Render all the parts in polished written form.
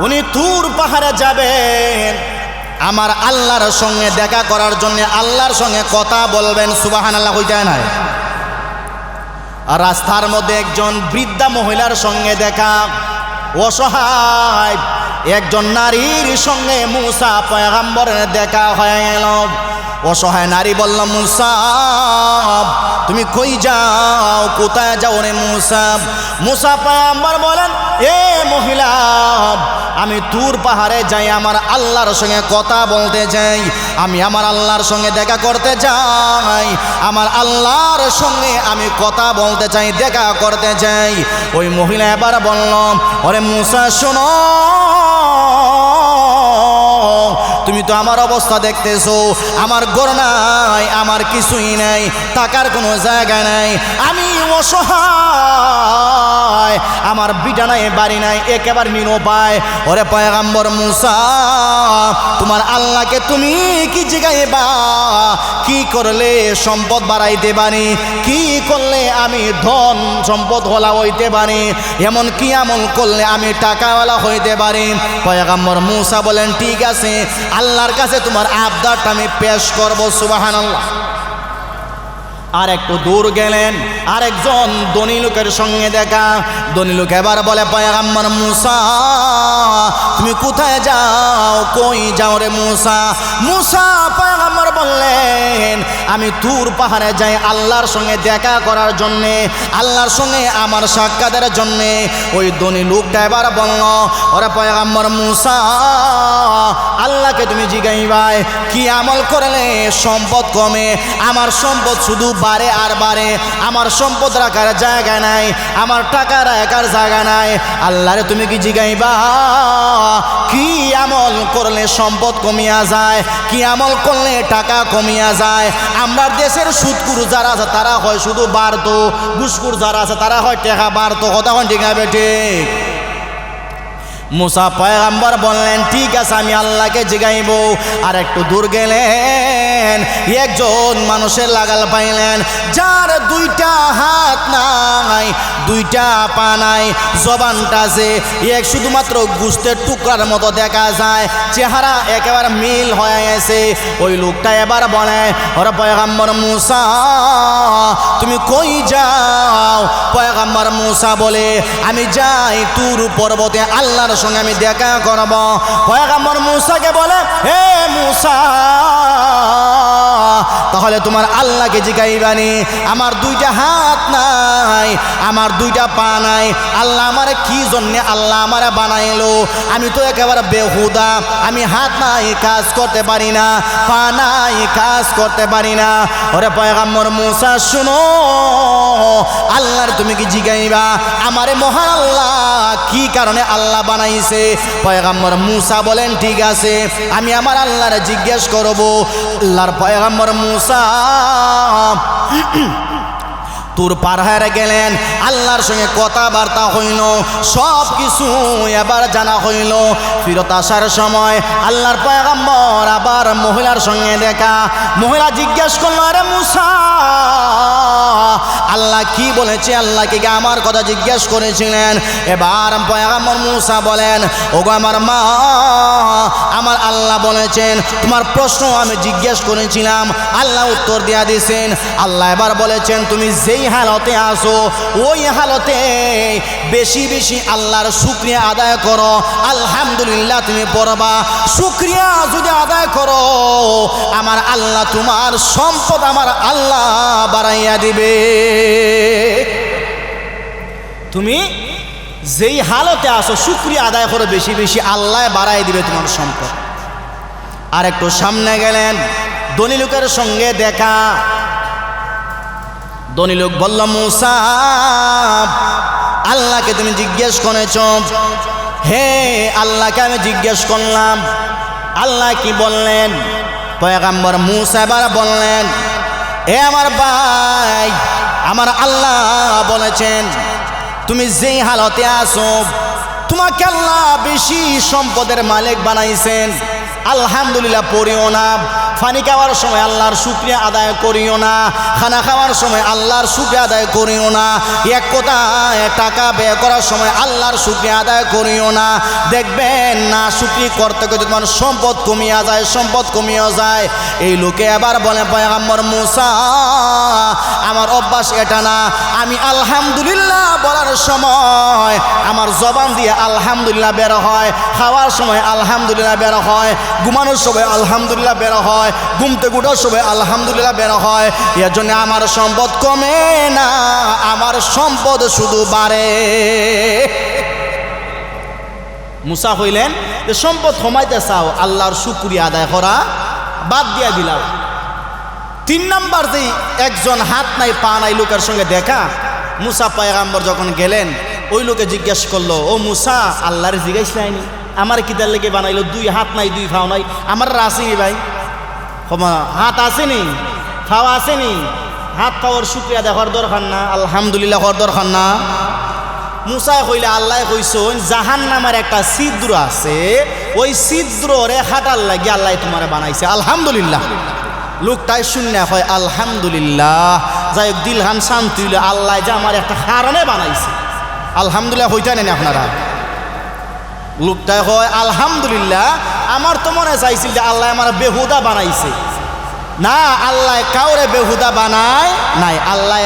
উনি তুর পাহাড়ে যাবেন আমার আল্লাহর সঙ্গে দেখা করার জন্য, আল্লাহর সঙ্গে কথা বলবেন। সুবহানাল্লাহ হইতে নাই। আর রাস্তার মধ্যে একজন বৃদ্ধা মহিলার সঙ্গে দেখা, অসহায় একজন নারীর সঙ্গে মুসা পয়গম্বরের দেখা হয়ে গেল। অসহায় নারী বলল, মুসা তুমি কই যাও, কোথায় যাও রে মুসা? মুসা পয়গম্বর বলেন, এ মহিলা আমি তুর পাহাড়ে যাই, আমার আল্লাহর সঙ্গে কথা বলতে যাই, আমি আমার আল্লাহর সঙ্গে দেখা করতে যাই, আমার আল্লাহর সঙ্গে আমি কথা বলতে চাই, দেখা করতে চাই। ওই মহিলা এবার বলল, ওরে মুসা শোনো, তুমি তো আমার অবস্থা দেখতেছো, আমার ঘর নাই, আমার কিছুই নাই, টাকার কোনো জায়গা নাই, আমি অসহায়, আমার বিটা নাই, বাড়ি নাই, একেবারে নিরুপায়। ওরে পয়গম্বর মুসা, তোমার আল্লাহকে তুমি কি জিগাইবা? কি করলে সম্পদ বাড়াইতে পারি? কি করলে আমি ধন সম্পদ হলা হইতে পারি? এমন কি আমল করলে আমি টাকাওয়ালা হইতে পারি? পয়গম্বর মুসা বলেন, ঠিক আছে, আল্লাহর কাছে তোমার আবদারটা আমি পেশ করব। সুবহানাল্লাহ। আর একটু দূর গেলেন, আরেকজন ধনী লোকের সঙ্গে দেখা। ধনী লোক এবার বলে, পয়গম্বর মুসা তুমি কোথায় যাও, কই যাও রে মুসা? মুসা পয়গম্বর বললেন, আমি তুর পাহাড়ে যাই আল্লাহর সঙ্গে দেখা করার জন্যে, আল্লাহর সঙ্গে আমার সাক্ষাতের জন্যে। ওই ধনী লোকটা এবার বলল, ওরে পয়গম্বর মুসা, আল্লাহকে তুমি জিগাইবাই কি আমল করলে সম্পদ কমে? আমার সম্পদ শুধু বাড়ে আর বাড়ে, আমার সম্পদ রাখার জায়গা নাই, আমার টাকা রাখার জায়গা নাই। আল্লাহরে তুমি কি জিগাইবা কি আমল করলে সম্পদ কমিয়া যায়, কি আমল করলে টাকা কমিয়া যায়? আমরা দেশের সুদকুর যারা আছে তারা হয় শুধু বাড়তো, ঘুষকুর যারা আছে তারা হয় টাকা বাড়তো। কথা হয় ঠিক আছে ঠিক? মুসা পয়গম্বর বললেন, ঠিক আছে, আমি আল্লাহকে জিগাইব। আর একটু দূর গেলেন, একজন মানুষের লাগাল পাইলেন, যার দুইটা হাত নাই, দুইটা পা নাই, জবানটা যে এক শুধুমাত্র গুস্তের টুকরার মতো দেখা যায়, চেহারা একেবারে মিল হয়ে গেছে। ওই লোকটা এবার বলে, ওরে পয়গম্বর মুসা তুমি কই যাও? পয়গম্বর মুসা বলে, আমি যাই তুর পর্বতে আল্লাহর সঙ্গে আমি দেখা করব। পয়গম্বর মুসাকে বলে, হে মুসা তাহলে তোমার আল্লাহকে জিগাইবানি, আমার দুইটা হাত নাই, আমার দুইটা পা নাই, আল্লাহ আমারে কি জন্যে আল্লাহ আমারে বানাইলো? আমি তো একেবারে বেহুদা, আমি হাত নাই কাজ করতে পারি না, পা নাই কাজ করতে পারি না। ওরে পয়গম্বর মুসা শুনো, আল্লাহর তুমি কি জিগাইবা আমারে মহান আল্লাহ কি কারণে আল্লাহ বানাইছে? পয়গম্বর মুসা বলেন, ঠিক আছে, আমি আমার আল্লাহর জিজ্ঞেস করব। আল্লাহর পয়গম্বর মুসা তুর পাহাড়ে গেলেন, আল্লাহর সঙ্গে কথাবার্তা হইল, সব কিছু এবার জানা হইল। ফিরত আসার সময় আল্লাহর পয়গম্বর আবার মহিলার সঙ্গে দেখা। মহিলা জিজ্ঞেস করলো, আরে মুসা আল্লাহ কি বলেছে? আল্লাহকে আমার কথা জিজ্ঞেস করেছিলেন। এবার পয়গম্বর মুসা বলেন, ওগো আমার মা, আমার আল্লাহ বলেছেন তোমার প্রশ্ন আমি জিজ্ঞেস করেছিলাম, আল্লাহ উত্তর দিয়া দিয়েছেন। আল্লাহ এবার বলেছেন, তুমি যেই হালতে আসো ওই হালতে বেশি বেশি আল্লাহর শুকরিয়া আদায় করো, আলহামদুলিল্লাহ তুমি পড়বা। শুকরিয়া যদি আদায় করো, আমার আল্লাহ তোমার সম্পদ আমার আল্লাহ বাড়াইয়া দিবে। তুমি যেই হালতে আসো শুকরিয়া আদায় করো বেশি বেশি, আল্লাহ বাড়াই দিবে তোমার সম্পদ। আর একটু সামনে গেলেন, ধনী লোকের সঙ্গে দেখা। ধনী লোক বলল, মুসা আল্লাহকে তুমি জিজ্ঞেস করেছ? হে আল্লাহকে আমি জিজ্ঞেস করলাম। আল্লাহ কি বললেন? পয়গম্বর মুসা এবার বললেন, এ আমার ভাই, আমার আল্লাহ বলেছেন তুমি যেই হালতে আসো তোমাকে আল্লাহ বেশি সম্পদের মালিক বানাইছেন, আলহামদুলিল্লাহ পড়িও না, পানি খাওয়ার সময় আল্লাহর শুকরিয়া আদায় করিও না, খানা খাওয়ার সময় আল্লাহর শুকরিয়া আদায় করিও না, এক কথায় টাকা ব্যয় করার সময় আল্লাহর শুকরিয়া আদায় করিও না। দেখবেন না শুকরিয়া করতে করতে তোমার সম্পদ কমিয়া যায়, সম্পদ কমিয়া যায়। এই লোকে আবার বলে পয়গম্বর মুসা আমার অভ্যাস এটা না, আমি আলহামদুলিল্লাহ বলার সময় আমার জবান দিয়ে আলহামদুলিল্লাহ বের হয়, খাওয়ার সময় আলহামদুলিল্লাহ বের হয়, ঘুমানোর সময় আলহামদুলিল্লাহ বের হয়, ঘুমতে গুটার সময় আলহামদুলিল্লাহ বের হয়। এর জন্য আমার সম্পদ কমে না, আমার সম্পদ শুধু বাড়ে। মুসা হইলেন যে সম্পদ কমাইতে চাও, আল্লাহর শুকরিয়া আদায় করা বাদ দিয়া দিলাম। 3 নাম্বার যে একজন হাত নাই পা নাই লোকের সঙ্গে দেখা, মুসা পয়গম্বর যখন গেলেন ওই লোকে জিজ্ঞেস করলো, ও মুসা আল্লাহর জিজ্ঞেস নাইনি আমার কিতার লেগে বানাইলো, 2 হাত নাই 2 পাও নাই, আমার আসেনি ভাই, হাত আসেনি পাও আসেনি, হাত পাওয়ার শুকরিয়া দেখার দরকার না, আলহামদুলিল্লাহ হওয়ার দরকার না। মুসা কইলে আল্লাহ কইছেন জাহান্নামের একটা ছিদ্র আছে, ওই ছিদ্ররে হাঁটার লাগে আল্লাহ তোমারে বানাইছে, আলহামদুলিল্লাহ। লোকটাই শূন্য হয় আলহামদুলিল্লাহ, যাই হোক দিলহান শান্তি হইলে আল্লাহ যে আমার একটা কারণে বানাইছে, আলহামদুলিল্লাহ হইতে নেন আপনারা। লোকটাই হয় আলহামদুলিল্লাহ, আমার তো মনে চাইছিল যে আল্লাহ আমার বেহুদা বানাইছে, না আল্লাহ কাউরে বেহুদা বানায় নাই, আল্লাহ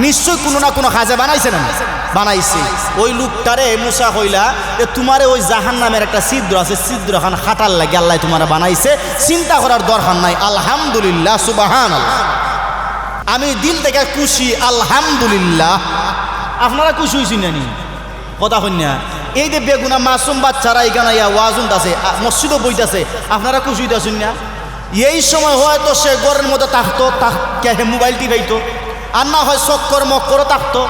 নিশ্চয় কোনো না কোনো কাজে বানাইছে না, বানাইছে। ওই লোকটারে মুসা কইলা যে তোমারে ওই জাহান্নামের একটা ছিদ্র আছে, ছিদ্র খান খাটার লাগে আল্লাহ তোমারে বানাইছে, চিন্তা করার দরকার নাই, আলহামদুলিল্লাহ সুবহানাল্লাহ। আমি দিল থেকে খুশি আলহামদুলিল্লাহ। আপনারা খুশি হয়েছেন নানি কথা কন্যা? এই যে বেগুনা মাসুম বাচ্চারা এখানে ওয়াজুন আছে, মসজিদও বইতেছে, আপনারা খুশি হইতেছেন না? এই সময় হয়তো সে ঘরের মধ্যে থাকতো, মোবাইল টিপাইতো, আর না হয় চক্কর মক্করও থাকতো,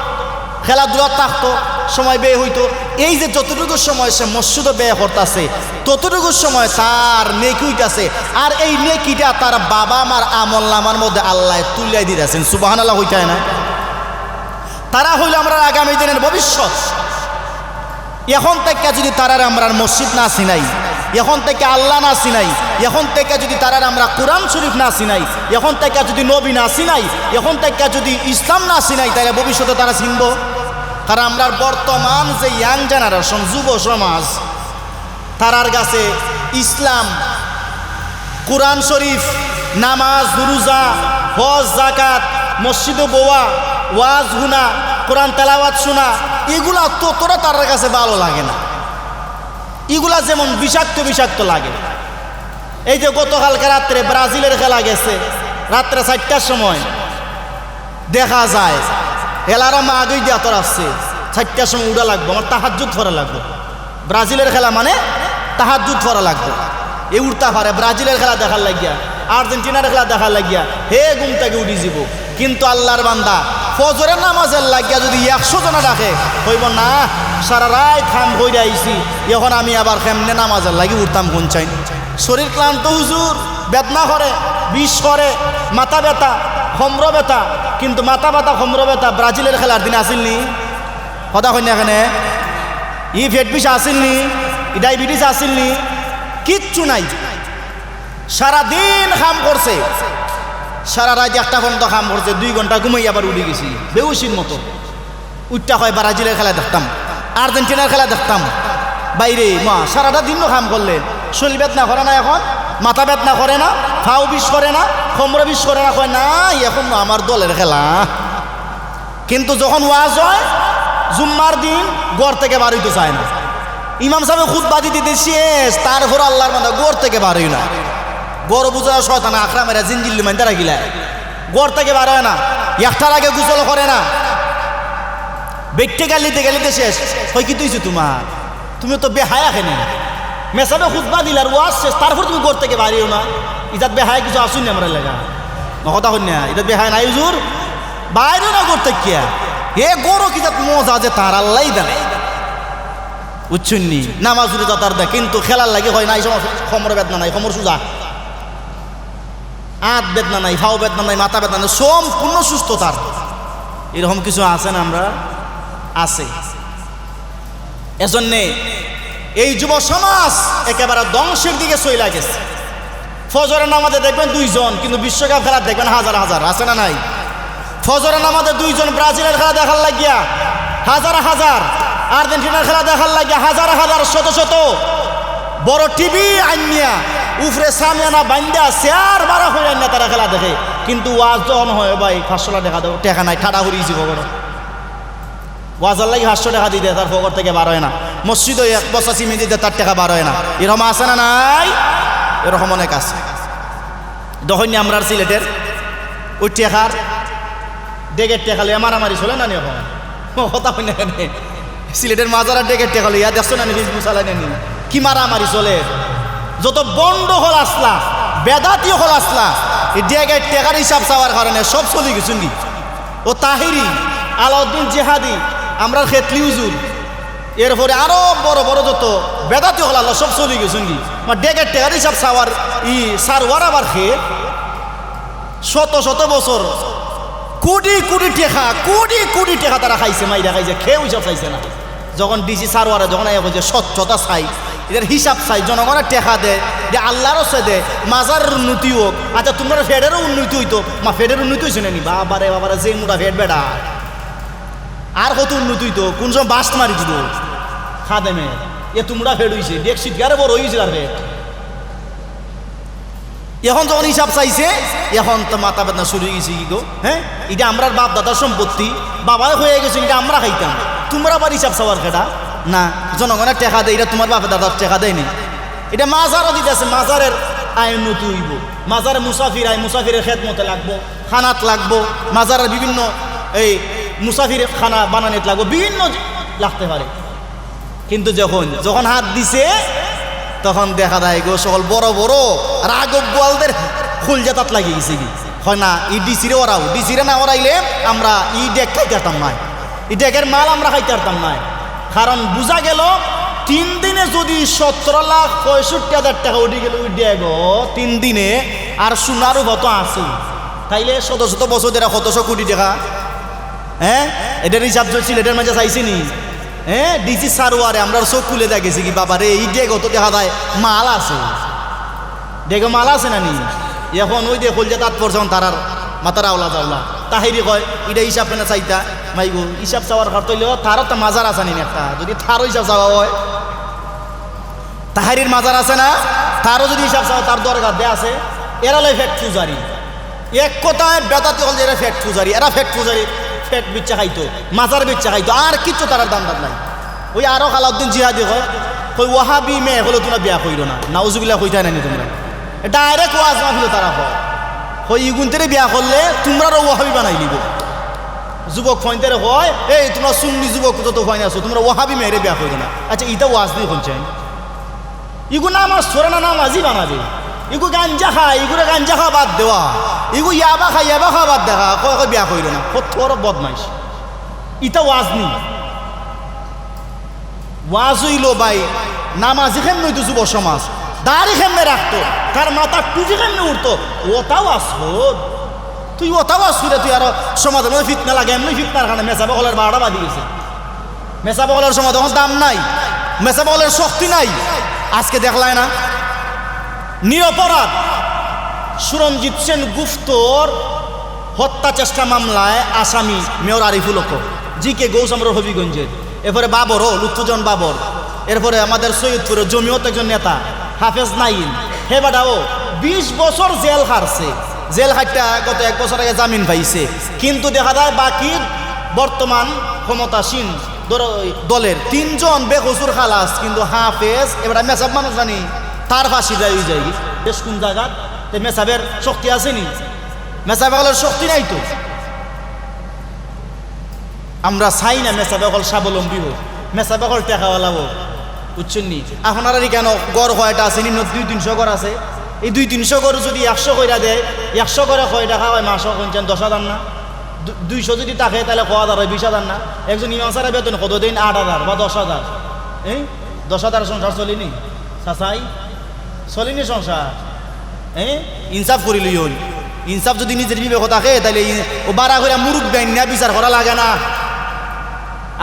খেলাধুলা থাকতো, সময় ব্যয় হইতো। এই যে যতটুকু সময় সে মসজিদে ব্যয় করতেছে, ততটুকু সময় তার নেকি হইতেছে, আর এই নেকিটা তার বাবা মার আমল নামার মধ্যে আল্লাহ তুলিয়ে দিতেছেন, সুবহানাল্লাহ হইতে না? তারা হইল আমরা আগামী দিনের ভবিষ্যৎ। এখন থেকে যদি তারার আমরা মসজিদ না চিনাই, এখন থেকে আল্লাহ না চিনাই, এখন থেকে যদি তারার আমরা কোরআন শরীফ না চিনাই, এখন থেকে যদি নবী না চিনাই, এখন থেকে যদি ইসলাম না চিনাই, তাহলে ভবিষ্যতে তারা চিনব? কারণ আমরা বর্তমান যে ইয়াং জেনারেশন, যুব সমাজ, তারার কাছে ইসলাম, কোরআন শরীফ, নামাজ, রোজা, হজ, জাকাত, মসজিদে বোয়া, ওয়াজ গুনা, কোরআন তেলাওয়াত শোনা, এগুলা ততটা তার কাছে ভালো লাগে না। এগুলা যেমন বিষাক্ত বিষাক্ত লাগে। এই যে গতকালকে রাত্রে ব্রাজিলের খেলা গেছে, রাত্রে 4টার সময় দেখা যায় এলারাম আগেই দিয়ে তোর আসছে, 4টার সময় উঠা লাগবো, আমার তাহাজ্জুদ করা লাগবে। ব্রাজিলের খেলা মানে তাহাজ্জুদ করা লাগবে, এ উঠতে পারে ব্রাজিলের খেলা দেখার লাগিয়া, আর্জেন্টিনার খেলা দেখার লাগিয়া হে ঘুম থেকে উঠি যাব। কিন্তু আল্লাহর বান্দা ফজরের নামাজের লাগিয়া যদি 100 জনা ডাকে, হইব না সারা রাত খাম হইরে আইছি, এখন আমি আবার কেমনে নামাজের লাগি উঠতাম কোন চাই? শরীর ক্লান্ত হুজুর, বেদনা করে, বিষ করে, মাথা ব্যথা, খম্র ব্যথা। কিন্তু মাথা ব্যথা খম্র ব্যথা ব্রাজিলের খেলার দিন আসিলনি? কথা কই না এখানে? ই ফেট বিষ আসিলনি? ই ডায়াবেটিস আসিলনি? কিচ্ছু নাই। সারাদিন কাম করছে, সারা রাত 1টা ঘন্টা কাম করছে, 2 ঘন্টা ঘুমাই আবার উঠে গেছি বেউসির মতো। উঠটা হয় ব্রাজিলের খেলা দেখতাম, আর্জেন্টিনার খেলা দেখতাম, বাইরে মা সারাটা দিনও কাম করলে শরীর বেদনা করে না, এখন মাথা বেদনা করে না, ফাও বিষ করে না, খমরা বিষ করে না, কয় না এখন আমার দলের খেলা। কিন্তু যখন ওয়াজ হয় জুম্মার দিন ঘর থেকে বার হইতে চায় না, ইমাম সাহেব খুতবা দিতে শেষ, তারপর আল্লাহর বান্দা ঘর থেকে বার হই না। গড় বুঝা শয়তান আখড়া মেরা জিনজিল্লু মাইন তারা গিলা ঘর থেকে বার হয় না, 1টার আগে গোসল করে না, বেটে গালিতে গালিতে শেষ। হয় কি তুইছো তোমার, তুমি তো বেহায়া খেনে মেসাবে খুতবা দিলার ওয়াজ শেষ, তারপর তুমি ঘর থেকে বাড়িও না। ইতাত বেহায়া কিছু আসুন না আমরা লেগা কথা হন না, ইতাত বেহায়া নাই হুজুর, বাইরে না ঘর থেকে এ গরো কি যাত মজা যে তার আল্লাহ দেয় উচ্ছন্নি নামাজ রোজা তার দেয়, কিন্তু খেলার লাগে হয় না। এই সময় খমর বেদনা নাই, খমর সুজা, আত বেদনা নাই, ফাও বেদনা নাই, মাথা বেদনা নাই, সম্পূর্ণ সুস্থ তার। এরকম কিছু আছে না? আমরা আছে। এজন্যে এই যুব সমাজ একেবারে ধ্বংসের দিকে চলে গেছে। ফজরের নামাজে দেখবেন 2 জন, কিন্তু বিশ্বকাপ খেলা দেখবেন হাজার হাজার, আছে না নাই? ফজরের নামাজে 2 জন ব্রাজিলের খেলা দেখার লাগিয়া হাজার হাজার, আর্জেন্টিনার খেলা দেখার লাগিয়া হাজার হাজার শত শত বড় টিভি আইনিয়া উফরে সামিয়ানা বান্দা শেয়ার বাড়া হয়ে আইনা তারা খেলা দেখে। কিন্তু ওয়াজ যখন হয় ভাই 500 টাকা দেবো, টাকা নাই, ঠাডা হরিয়েছি খবর। ওয়াজার লাগি 500 টাকা দিতে তার ফকর থেকে বার হয় না। মসজিদও 1 বছর চিমি দিতে তার টাকা বার হয় না। এরকম আছে না নাই? এরকম অনেক আছে। তখন আমরা সিলেটের ওই টেকার ডেকের টেকা লিয়া মারামারি চলে না নি? এখন কথা হয় না, সিলেটের মাজারা ডেকের টেকা লিয়া দেখছো না? ফেসবুক চালাই নি কি মারামারি চলে? যত বন্ড হল আসলা, বেদাতি হল আসলা, এই ডেকের টেকার হিসাব চাওয়ার কারণে সব চলে গেছুন। ও তাহিরি, আলাউদ্দিন জেহাদি, আমরা খেতলি হুজুর, এরপরে আরো বড় বড় যত বেদাতি হল আল্লাহ সব চলে গেছুন। কি ডেকের টেকার হিসাব চাওয়ার সারওয়ার আবার খেয়ে শত শত বছর কোটি কোটি টেকা, কোটি কোটি টেকা তারা খাইছে, মাইরা খাইছে, খেয়ে হিসাব চাইছে না। যখন ডিসি সারওয়ারে যখন যে স্বচ্ছতা চাই, এদের হিসাব চাই, জনগণের টেকা দেয়, যে আল্লাহরও সে দেয়, মাজারের উন্নতি হোক। আচ্ছা তোমরা ফেডেরও উন্নতি হইতো, মা ফেডের উন্নতি হয়েছে না নি? বাবারে বাবারে, যে মোটা ফেড বেড়া আর কত উন্নতি হইতো, কোন সময় বাস মারি দিত খাদেমে, এ তোমরা ফেড হয়েছে, দেখ শীতকারে বড় হয়েছে আর ফেড। এখন যখন হিসাব চাইছে, এখন তো মাথা বেদনা শুরু হয়ে গেছে। কি গো, হ্যাঁ এটা আমরা বাপ দাদার সম্পত্তি, বাবাই হয়ে গেছে, এটা আমরা খাইতাম, তোমরা আবার হিসাব চাওয়ার খেটা না? জনগণের টেকা দেয়, এটা তোমার বাপে দাদার টেকা দেয়নি। এটা মাজারও দিতেছে, মাজারের আয় উন্নতি হইব, মাজারে মুসাফির আয়, মুসাফিরের খেদমতে লাগবো, খানাত লাগবো, মাজারের বিভিন্ন এই মুসাফির খানা বানানিতে লাগবো, বিভিন্ন লাগতে পারে। কিন্তু যখন যখন হাত দিছে, তখন দেখা যায় গো সকল বড় বড় রাগব গোয়ালদের খুলজাতাত লাগিয়ে গেছে। কি হয় না? ই ডিসিরে ওরাও, ডিসিরে না ওরাইলে আমরা ই ডেক খাইতে পারতাম না, ই ডেকের মাল আমরা খাইতে পারতাম না। কারণ বোঝা গেল 3 দিনে যদি 17,65,000 টাকা উঠে গেল ওই ডেক 3 দিনে, আর সোনারও কত আছে, তাইলে শত শত বছর ধরে কত কোটি টাকা। হ্যাঁ এটার হিসাব সিলেটের মাঝে চাইছি নি? হ্যাঁ ডিসি সারোয়ারে আমরা চোখ খুলে দেখেছি। কি বাবা রে, এই ডেক অত দেখা যায় মাল আছে, ডেকে মাল আছে না নি? এখন ওই দেখল যে তাৎপর যখন তারার মাতার আওলা যাওলা তাহিরি কয় এটা হিসাব কেনা চাইতা মাইগো, হিসাব চাওয়ার খার তৈলেও তারও তো মাজার আছে নি একটা, যদি তারও হিসাব চাওয়া হয়, তাহারির মাজার আছে না, তারও যদি হিসাব চাওয়া তার দরকার দেয়া আছে। এরা লাই ফ্যাট পূজারি, এক কথায় বেদাতে হল যে এরা ফ্যাট পূজারি, এরা ফ্যাট পূজারি, ফ্যাট বিচ্ছা খাইতো, মাজার বিচ্ছা খাইতো, আর কিচ্ছু তার দাম নাই। ওই আরো আলাউদ্দিন জিহাদি হয়, ওই ওয়াহাবি মেয়ে হলো তোমরা বিয়া কইরো না, নাউজুবিল্লাহ কইতাই নানি তোমরা, ডাইরেক্ট ওয়াজ মাহফিল তারা হয়, ওই ইগুনতেরে বিয়া করলে তোমরাও ওয়াহাবি বানাই নিব। যুবক ফয়নতেরে হয়, এই তোমরা সুন্নি যুবক যত ফয়ন আছো, তোমরা ওয়াহাবি মেয়েরে বিয়া কইরো না। আচ্ছা ইটা ওয়াজ দিয়ে বলছেন, ইগু নামাজ ছড়ে না, নামাজই বানাবে। ইগু গাঞ্জা খায়, ইগুরে গাঞ্জা খাওয়া বাদ দেওয়া, ইগু ইয়াবা খায়, ইয়াবা খাওয়া বাদ দেখা, কয় কয় বিয়া কইরো না, কত বড় বদমাইশ। ইটা ওয়াজ নি, ওয়াজ হইল ভাই নামাজি কেমন হইতো যুব সমাজ, দাড়ি কেমনে রাখতো, তার মাথা টুপি কেমনে উঠতো, ওটাও আসত। তুই ওটাও আসলে তুই আরো সমাজের মধ্যে ফিতনা লাগে, এমনি ফিতনার কারণে মেসা বগলের 12টা বাদি গেছে। মেসা বগলের সময় তখন দাম নাই, মেসা বগলের শক্তি নাই। আজকে দেখলাই না নিরপরাধ সুরঞ্জিত সেন গুপ্তর হত্যা চেষ্টা মামলায় আসামি মেয়র আরিফুল হক, জি কে গৌসামর হবিগঞ্জের, এরপরে বাবরও লুৎফুজন বাবর, এরপরে আমাদের সৈয়দপুরের জমিয়ত একজন নেতা হাফেজ নাইন, হে বাডাও 20 বছর জেল খাটছে। জেল খাটটা গত 1 বছর আগে জামিন পাইছে। কিন্তু দেখা যায় বাকি বর্তমান ক্ষমতাসীন দলের 3 জন বেকসুর খালাস, কিন্তু হাফেজ এবার মেসাব মানুষ জানি তার ফাঁসি দেয় ওই জায়গায়। বেশ কোন জায়গা মেসাবের শক্তি আসেনি, মেসাবের শক্তি নাই তো। আমরা চাই না মেসাবেকল স্বাবলম্বী হোক, মেসাবেকল টেকাওয়ালা হোক, বুঝছেন নি? আপনারা কেন গড় কয়টা আছে, 200-300 গড় আছে, এই 200-300 গড় যদি 100 কইরা দেয়, 100 করে কয় টাকা হয় মাসও কোনছেন 10,000 না, 200 যদি থাকে তাহলে 1000 হয় 20,000 না। একজন ইমাম সাহেবের বেতন কত দিন 8,000 বা 10,000, 10,000 সংসার চলিনি চাচাই, চলিনি সংসার। ইনসাফ করি লইন, ইনসাফ যদি নিজের বিবেক থাকে তাহলে ও বাড়া করে মুরুব্বি না বিচার করা লাগে না।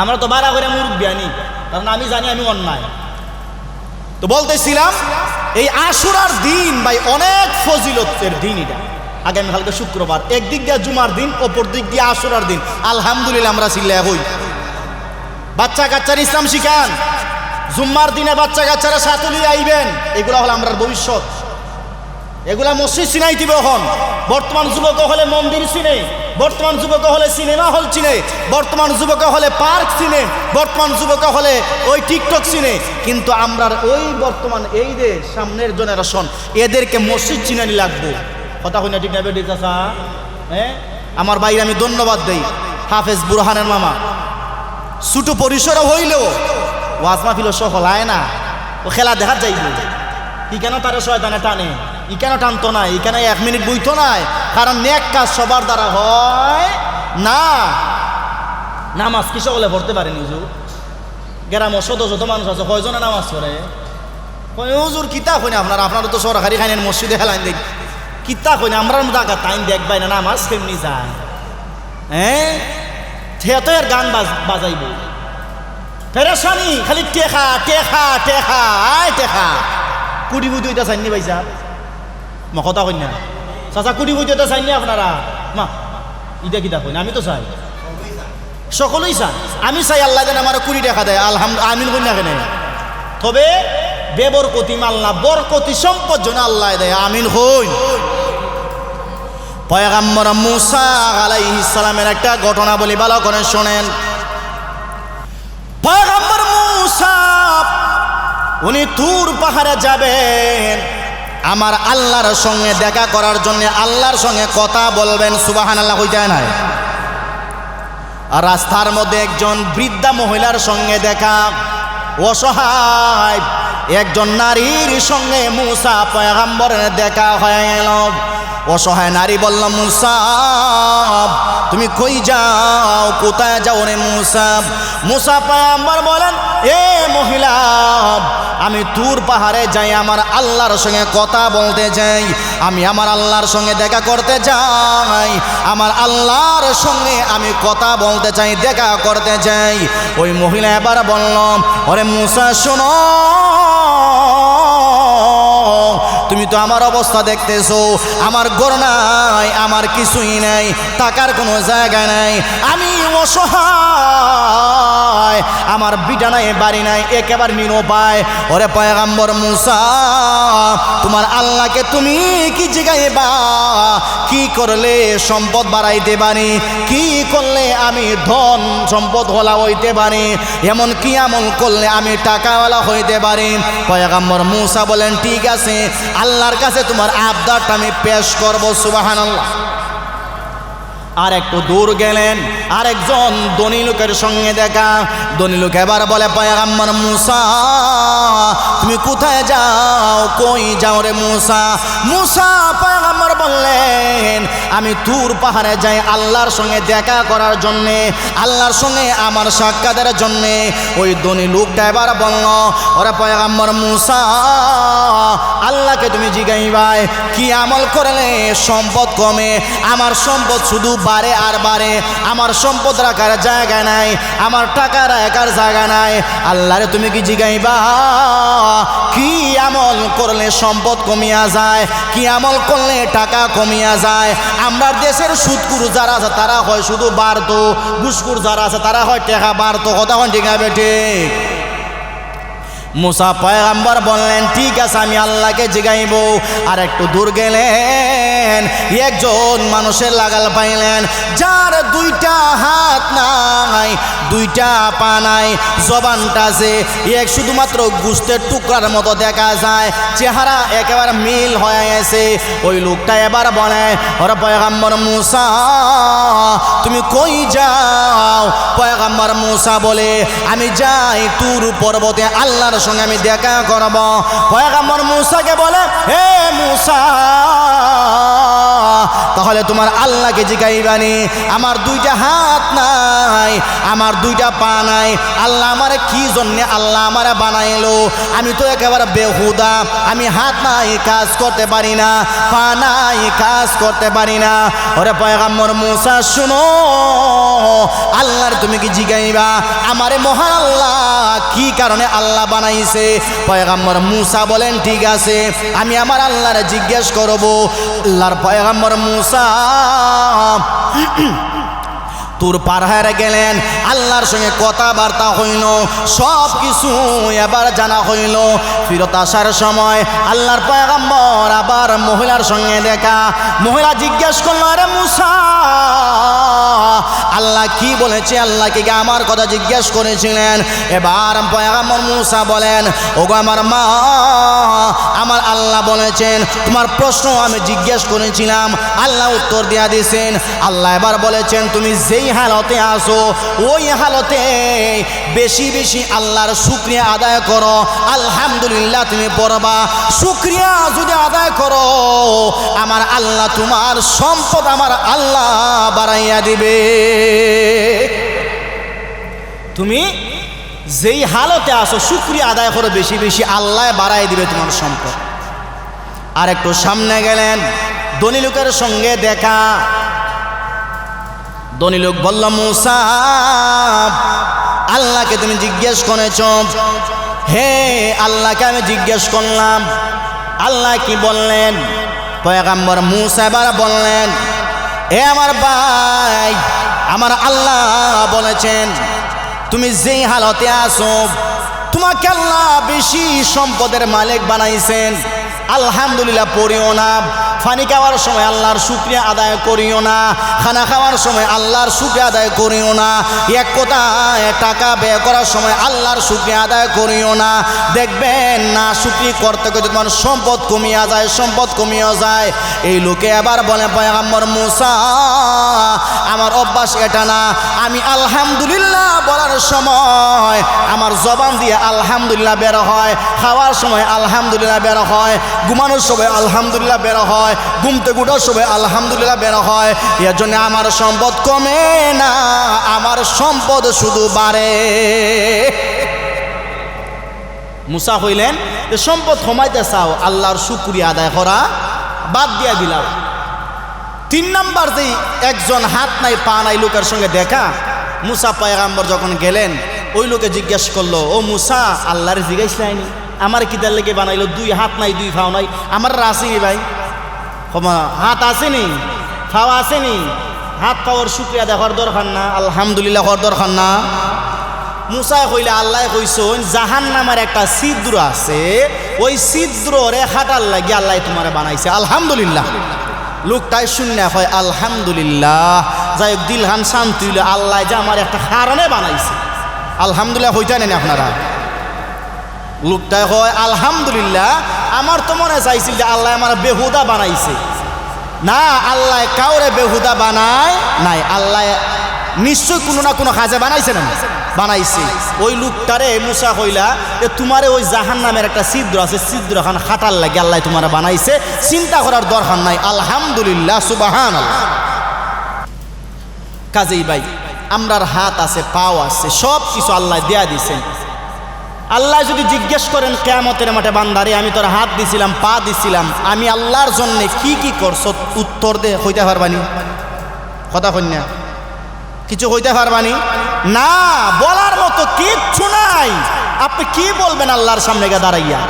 আমরা তো বাড়া করে মুরুব্বি আনি, কারণ আমি জানি আমি অন্যায়, তো বলতেছিলাম এই আশুরার দিন ভাই অনেক ফজিলতের দিন। এটা আগামীকালকে শুক্রবার, একদিক দিয়ে জুমার দিন, অপর দিক দিয়ে আশুরার দিন। আলহামদুলিল্লাহ আমরা চিল্লা হই। বাচ্চা কাচ্চার ইসলাম শিখান, জুম্মার দিনে বাচ্চা কাচ্চারা সাতুলি আইবেন, এগুলা হলো আমরার ভবিষ্যৎ। এগুলা মসজিদ চিনাই দিবে। এখন বর্তমান যুবক হলে মন্দির চিনে, বর্তমান যুবক হলে সিনেমা হল চিনে, বর্তমান যুবক হলে পার্ক চিনে, বর্তমান যুবক হলে ওই টিকটক চিনে। কিন্তু আমরার ওই বর্তমান এই যে সামনের জেনারেশন, এদেরকে মসজিদ চিনানি লাগবো। কথা কই না ঠিক না বেটি চাচা? হ্যাঁ, আমার ভাই আমি ধন্যবাদ দেই হাফেজ বুরহানের মামা। ছোট পরিসরে হইলেও ওয়াজ মাহফিল সফল হয় না, ও খেলা দেখা যাইব। ই কেন তারা শয়তানে টানে, ই কেন টানতো না, ই কেন 1 মিনিট বইতো নাই? কারণ নেক কাজ সবার দ্বারা হয় না। নামাজ কি সকলে পড়তে পারে নিজু? গ্রাম শত শত মানুষ আছে, কয়জনে নামাজ পড়ে? হুজুর কিতাব হই না আপনার, আপনারা তো সরকারি খাইনেন মসজিদে হেলাইন দেখ, কিতাব হই না আমরা জায়গা টাইম দেখবাই না নামাজ কেমনি যায়। হ্যাঁ, থিয়েটার গান বাজাইব, ফেরেশানি খালি টেকা টেকা টেকা আয় টেকা। কুড়ি বুঝি ওইটা চাইনি ভাই সাহেব, মা কথা কই না চাচা, কুড়ি বুঝি ওইটা চাইনি আপনারা? মা ইটা কিতা কই না, আমি তো চাই, সকলেই চাই। আমি চাই আল্লাহ যেন আমার 20 টাকা দেয়, আলহামদুলিল্লাহ, আমিন কই না কেন? তবে বেবরকতি মাল না, বরকতি সম্পদ যেন আল্লাহ দেয়, আমিন কই। পয়গম্বর মুসা আলাইহিস সালামের একটা ঘটনা বলি, ভালো করে শোনেন। পয়গম্বর মুসা উনি তুর পাহাড়ে যাবেন আমার আল্লাহর সঙ্গে দেখা করার জন্য, আল্লাহর সঙ্গে কথা বলবেন। সুবহানাল্লাহ কই যায় না? আর রাস্তার মধ্যে একজন বৃদ্ধা মহিলার সঙ্গে দেখা, অসহায় একজন নারীর সঙ্গে মুসা পয়গম্বরের দেখা হয়ে গেল। অসহায় নারী বলল, মুসা তুমি কই যাও, কোথায় যাও রে মুসা? মুসা পয়গম্বর বলেন, এ মহিলা আমি তুর পাহাড়ে যাই, আমার আল্লাহর সঙ্গে কথা বলতে যাই, আমি আমার আল্লাহর সঙ্গে দেখা করতে যাই, আমার আল্লাহর সঙ্গে আমি কথা বলতে চাই, দেখা করতে চাই। ওই মহিলা এবার বলল, ওরে মুসা শোনো, তুমি তো আমার অবস্থা দেখতেছো, আমার ঘর নাই, আমার কিছুই নাই, টাকার কোনো জায়গা নাই, আমি অসহায়, আমার বিটা নাই, বাড়ি নাই, একেবারে নিরুপায়। ওরে পয়গম্বর মুসা, তোমার আল্লাহকে তুমি কি জিগাইবা? কি করলে সম্পদ বাড়াইতে পারি? কি করলে আমি ধন সম্পদ হলা হইতে পারি? এমন কি আমল করলে আমি টাকাওয়ালা হইতে পারি? পয়গম্বর মুসা বলেন, ঠিক আছে, আল্লাহর কাছে তোমার আবদারটা আমি পেশ করব। সুবহানাল্লাহ। আর একটু দূর গেলেন, আরেকজন ধনী লোকের সঙ্গে দেখা। ধনী লোক এবার বলে, পয়গম্বর মুসা তুমি কোথায় যাও, কই যাও রে মুসা? মুসা পয়গম্বর বললেন, আমি তুর পাহাড়ে যাই আল্লাহর সঙ্গে দেখা করার জন্যে, আল্লাহর সঙ্গে আমার সাক্ষাতের জন্যে। ওই ধনী লোকটা এবার বলল, ওরে পয়গম্বর মুসা, আল্লাহকে তুমি জিগাইবাই কি আমল করলে সম্পদ কমে? আমার সম্পদ শুধু বাড়ে আর বাড়ে, আমার সম্পদ রাখার জায়গা নাই, আমার টাকা রাখার জায়গা নাই। আল্লাহরে তুমি কি জিগাইবা কি আমল করলে সম্পদ কমিয়া যায়, কি আমল করলে টাকা কমিয়া যায়? আমরা দেশের সুদকুর যারা আছে তারা হয় শুধু বাড়তো, ঘুষকুর যারা আছে তারা হয় টাকা বাড়তো। কথা ঠিক আছে ঠিক? মুসা পয়গম্বর বললেন, ঠিক আছে, আমি আল্লাহকে জিগাইব। আর একটু দূর গেলেন, একজন মানুষের লাগাল পাইলেন, যার 2টা হাত নাই, 2টা পা নাই, জবানটা আছে এক শুধুমাত্র গোস্তের টুকরার মতো দেখা যায়, চেহারা একেবারে মিল হয়ে গেছে। ওই লোকটা এবার বলে, ওরে পয়গম্বর মুসা তুমি কই যাও? পয়গম্বর মুসা বলে, আমি যাই তুর পর্বতে আল্লাহর সঙ্গে আমি দেখা করব। পয়গম্বর মুসাকে বলে, হে মুসা তাহলে তোমার আল্লাহকে জিগাইবানি, আমার 2টা হাত নাই, আমার 2টা পা নাই, আল্লাহ আমারে কি জন্যে আল্লাহ আমারে বানাইলো? আমি তো একেবারে বেহুদা, আমি হাত নাই কাজ করতে পারি না, পা নাই কাজ করতে পারি না। ওরে পয়গম্বর মুসা শুনো, আল্লাহর তুমি কি জিগাইবা আমারে মহান আল্লাহ কি কারণে আল্লাহ বানাইছে? পয়গম্বর মুসা বলেন ঠিক আছে, আমি আমার আল্লাহরে জিজ্ঞেস করব। আল্লাহর পয়গম্বর মুসা তুর পাহাড়ে গেলেন, আল্লাহর সঙ্গে কথাবার্তা হইল, সব কিছু এবার জানা হইল। ফিরত আসার সময় আল্লাহর পয়গম্বর আবার মহিলার সঙ্গে দেখা। মহিলা জিজ্ঞেস করল, আরে মুসা, আল্লাহ কি বলেছে? আল্লাহকে কি আমার কথা জিজ্ঞেস করেছিলেন? এবার পয়গম্বর মুসা বলেন, ওগো আমার মা, আমার আল্লাহ বলেছেন তোমার প্রশ্ন আমি জিজ্ঞেস করেছিলাম, আল্লাহ উত্তর দিয়া দিয়েছেন। আল্লাহ এবার বলেছেন তুমি যেই হালতে আসো ওই হালতে বেশি বেশি আল্লাহর শুকরিয়া আদায় করো, আলহামদুলিল্লাহ তুমি পড়বা। শুকরিয়া যদি আদায় করো আমার আল্লাহ তোমার সম্পদ আমার আল্লাহ বাড়াইয়া দিবে। তুমি যেই হালতে আসো শুকরিয়া আদায় করো বেশি বেশি, আল্লাহ বাড়াই দিবে তোমার সম্পদ। আর একটু সামনে গেলেন, ধনী লোকের সঙ্গে দেখা। ধনী লোক বলল, মুসা, আল্লাহকে তুমি জিজ্ঞেস করেছ? হে, আল্লাহকে আমি জিজ্ঞেস করলাম। আল্লাহ কি বললেন? পয়গম্বর মুসা এবার বললেন, এ আমার ভাই, আমার আল্লাহ বলেছেন তুমি যেই হালতে আসো তোমাকে আল্লাহ বেশি সম্পদের মালিক বানাইছেন, আলহামদুলিল্লাহ পড়িও না। পানি খাওয়ার সময় আল্লাহর শুকরিয়া আদায় করিও না, খানা খাওয়ার সময় আল্লাহর শুকরিয়া আদায় করিও না, এক কথায় টাকা ব্যয় করার সময় আল্লাহর শুকরিয়া আদায় করিও না। দেখবেন না শুকরি করতে করতে তোমার সম্পদ কমিয়া যায়, সম্পদ কমিয়া যায়। এই লোকে আবার বলে, পয়গম্বর মুসা, আমার অভ্যাস এটা না, আমি আলহামদুলিল্লাহ বলার সময় আমার জবান দিয়ে আলহামদুলিল্লাহ বের হয়, খাওয়ার সময় আলহামদুলিল্লাহ বের হয়, ঘুমানোর সময় আলহামদুলিল্লাহ বের হয়, ঘুমতে গুটার সময় আলহামদুলিল্লাহ বের হয়। এর জন্য আমার সম্পদ কমে না, আমার সম্পদ শুধু বাড়ে। মুসা হইলেন যে সম্পদ কমাইতে চাও, আল্লাহর শুকরিয়া আদায় করা বাদ দিয়া দিলাম। 3 নাম্বার যেই একজন হাত নাই পা নাই লোকের সঙ্গে দেখা। মুসা পয়গম্বর যখন গেলেন ওই লোকে জিজ্ঞেস করলো, ও মুসা, আল্লাহর জিজ্ঞাসলাইনি আমার কিতার লেগে বানাইলো? 2 হাত নাই 2 পাও নাই, আমার আসেনি ভাই, হাত আসেনি, পাও আসেনি, হাত পাওয়ার শুকরিয়া দেখার দরকার না, আলহামদুলিল্লাহ হওয়ার দরকার না। মুসা কইলে, আল্লাহ কইছেন জাহান্নামের একটা ছিদ্র আছে, ওই ছিদ্ররে হাঁটার লাগে আল্লাহ তোমারে বানাইছে, আলহামদুলিল্লাহ। লোকটাই শূন্য হয় আলহামদুলিল্লাহ, যাই হোক দিলহান শান্তি হইল, আল্লাহ যে আমার একটা কারণে বানাইছে, আলহামদুলিল্লাহ হইতে নেন আপনারা। লোকটাই হয় আলহামদুলিল্লাহ, আমার তো মনে চাইছিল যে আল্লাহ আমার বেহুদা বানাইছে। না, আল্লাহ কাউরে বেহুদা বানায় নাই, আল্লাহ নিশ্চয় কোনো না কোনো কাজে বানাইছে না, বানাইছে। ওই লোকটারে মুসা কইলা যে তোমারে ওই জাহান্নামের একটা ছিদ্র আছে, ছিদ্রখান খাটার লাগে আল্লাহ তোমার বানাইছে, চিন্তা করার দরকার নাই, আলহামদুলিল্লাহ সুবহানাল্লাহ। কাজেই ভাই, আমরার হাত আছে, পাও আছে, সব কিছু আল্লাহ দেয়া দিছেন। আল্লাহ যদি জিজ্ঞেস করেন কিয়ামতের মাঠে, বান্দারে আমি তোর হাত দিছিলাম, পা দিছিলাম, আমি আল্লাহর জন্য কি কি করছ, উত্তর দে, হইতে পারবানি? কথা কন্যা কিছু হইতে পারবানি? না, বলার মতো কিচ্ছু নাই। আপনি কি বলবেন আল্লাহর সামনে গিয়ে দাঁড়াইয়া?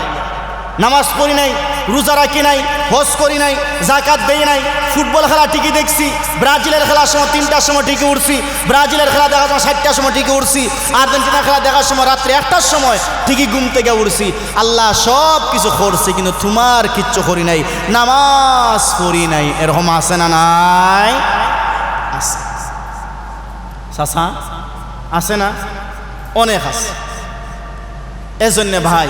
নামাজ পড়ি নাই, রোজা রাখি নাই, হজ করি নাই, জাকাত দেই নাই, ফুটবল খেলা টিকি দেখছি, ব্রাজিলের খেলার সময় 3টার সময় টিকে উঠছি, ব্রাজিলের খেলা দেখার সময় 7টার সময় টিকে উঠছি, আর্জেন্টিনা খেলা দেখার সময় রাত্রে 1টার সময় ঠিকই ঘুম থেকে উঠছি। আল্লাহ সব কিছু করছে, কিন্তু তোমার কিচ্ছু করি নাই, নামাজ পড়ি নাই। এরকম আছে না নাই? আছে চাচা, আছে না? অনেক আছে। এজন্য ভাই,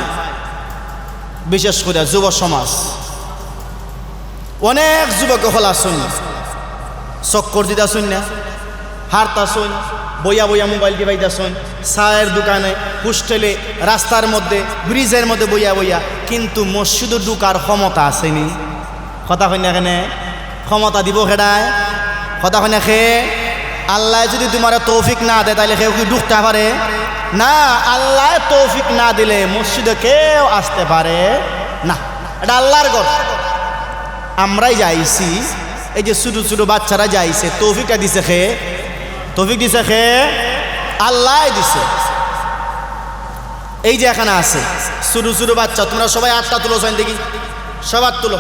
বিশেষ করে যুব সমাজ, অনেক যুবক হলা শুন, চক্কর দিতা শুন না, হারতা শুন, বইয়া বইয়া মোবাইল দিবাইতা শুন, চায়ের দোকানে, হোস্টেলে, রাস্তার মধ্যে, ব্রিজের মধ্যে বইয়া বইয়া, কিন্তু মসজিদে ঢুকার ক্ষমতা আসেনি। কথা কই না কেন? ক্ষমতা দিব খেডায়? কথা কই না খে? আল্লাহ যদি তোমার তৌফিক না দেয় তাহলে কেউ কি ঢুকতে পারে না? আল্লাহ তৌফিক না দিলে মসজিদে কেউ আসতে পারে না। এটা আল্লাহর ঘর। আমরাই যাইছি, এই যে ছোটো ছোটো বাচ্চারা যাইছে, তৌফিকটা দিছে খে? তৌফিক দিছে খে? আল্লাহ দিছে। এই যে এখানে আছে ছোটো ছোটো বাচ্চা, তোমরা সবাই আটটা তুলো চাই দেখি, সবার তুলো।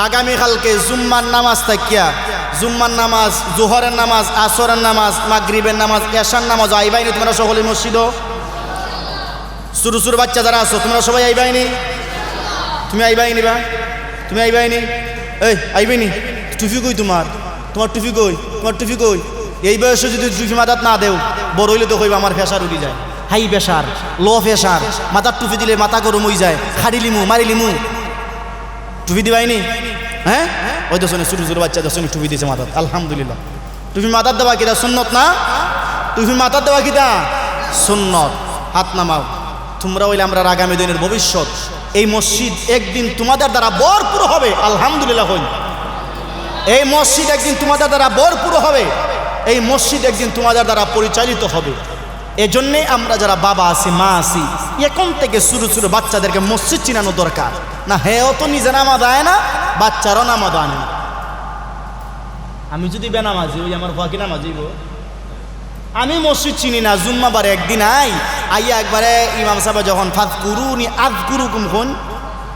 আগামীকালকে জুম্মার নামাজ থাকিয়া, জুম্মার নামাজ, জোহরের নামাজ, আসরের নামাজ, মাগরিবের নামাজ, এশার নামাজ আইবাইনি তোমরা সকলে মসজিদ? ছোটো ছোটো বাচ্চা যারা আছো তোমরা সবাই আইবাইনি? তুমি আইবাইনি বা তুমি আইবাইনি? এই আইবাইনি? টুফি কই তোমার? তোমার টুফি কই? তোমার টুফি কই? এই বয়সে যদি টুফি মাথাত না দেও, বড় হইলে তো কইবা আমার ফেসার উঠি যায়, হাই প্রেশার, লো প্রেশার, মাথার টুপি দিলে মাথা গরম হয়ে যায়, খাড়িলিমু মারিলিমু। টুপি দিবাইনি? হ্যাঁ, ওই তো শোনে ছোটো ছোটো বাচ্চা দশনে টুপি দিয়েছে মাথার, আলহামদুলিল্লাহ। টুপি মাথার দেওয়া কিটা সুন্নত না? টুপি মাথার দেওয়া কিটা সুন্নত। হাত নামাও। তোমরা হইলে আমরা আগামী দিনের ভবিষ্যৎ। এই মসজিদ একদিন তোমাদের দ্বারা ভরপুর হবে, আলহামদুলিল্লাহ হইল। এই মসজিদ একদিন তোমাদের দ্বারা ভরপুর হবে, এই মসজিদ একদিন তোমাদের দ্বারা পরিচালিত হবে। এজন্যে আমরা যারা বাবা আছি, মা আছি, এখন থেকে ছোটো ছোটো বাচ্চাদেরকে মসজিদ চিনানো দরকার। না হেও তো নিজে নামাজ আয় না, বাচ্চারাও নামাজ আনে না। আমি যদি বেনামাজি ওই আমার ভয় কি নামাজি গো? আমি মসজিদ চিনি না, জুম্মাবারে একদিন আইয়া একবারে ইমাম সাহেব যখন ফাজ কুরুনি আজ গুরু কুমখন,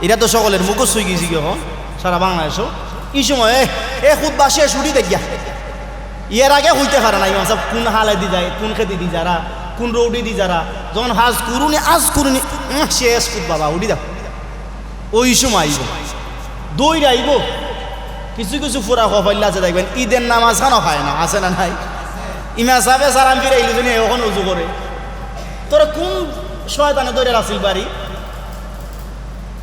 এটা তো সকলের মুখস্থ হয়ে গেছি কখন সারা বাংলাদেশও। এই সময় খুদ বাসে ছুটি দেখিয়া এর আগে হইতে পারে না ইমাম সাহেব কোন হালে দি যায়, কোন খেতে দি যারা, কোন রৌডি দি যারা, যখন হাজ কুরুনি আজ কুরুনি শেষ খুদ বাবা উঠি দাও, ওই সময় আইব দইরা আইব। কিছু কিছু ফুরা হইলে আছে দেখবেন ঈদের নামাজ খানো খায় না, আছে না নাই? ইমাম সাহেবে সালাম ফিরাইল যিনি এখন উজু করে, তোরা কোন শয়তানে দৌড়ে রাসিল বাড়ি,